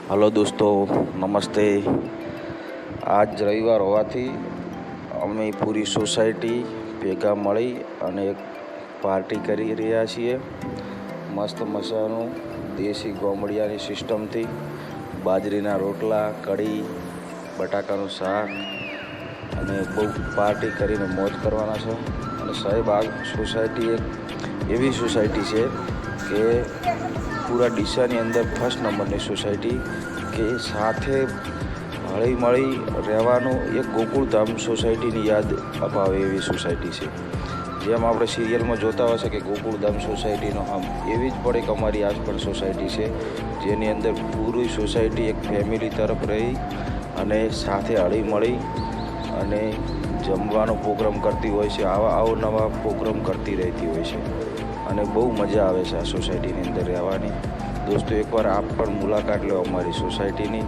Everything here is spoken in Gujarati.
હલો દોસ્તો, નમસ્તે. આજ રવિવાર હોવાથી અમે પૂરી સોસાયટી ભેગા મળી અને એક પાર્ટી કરી રહ્યા છીએ. મસ્ત મજાનું દેશી ગોમડિયાની સિસ્ટમથી બાજરીના રોટલા, કઢી, બટાકાનું શાક અને બહુ પાર્ટી કરીને મોજ કરવાના છે. અને સાહેબ, આ સોસાયટી એક એવી સોસાયટી છે કે પૂરા ડીસાની અંદર ફર્સ્ટ નંબરની સોસાયટી કે સાથે હળી મળી રહેવાનું એક ગોકુળધામ સોસાયટીની યાદ અપાવે એવી સોસાયટી છે. જેમ આપણે સિરિયલમાં જોતા હોય છે કે ગોકુળધામ સોસાયટીનો એવી જ પણ એક અમારી આજ પણ સોસાયટી છે, જેની અંદર પૂરી સોસાયટી એક ફેમિલી તરફ રહી અને સાથે હળી મળી અને જમવાનો પ્રોગ્રામ કરતી હોય છે. આવા અવનવા પ્રોગ્રામ કરતી રહેતી હોય છે અને બહુ મજા આવે છે આ સોસાયટીની અંદર રહેવાની. દોસ્તો, એકવાર આપ પણ મુલાકાત લો અમારી સોસાયટીની.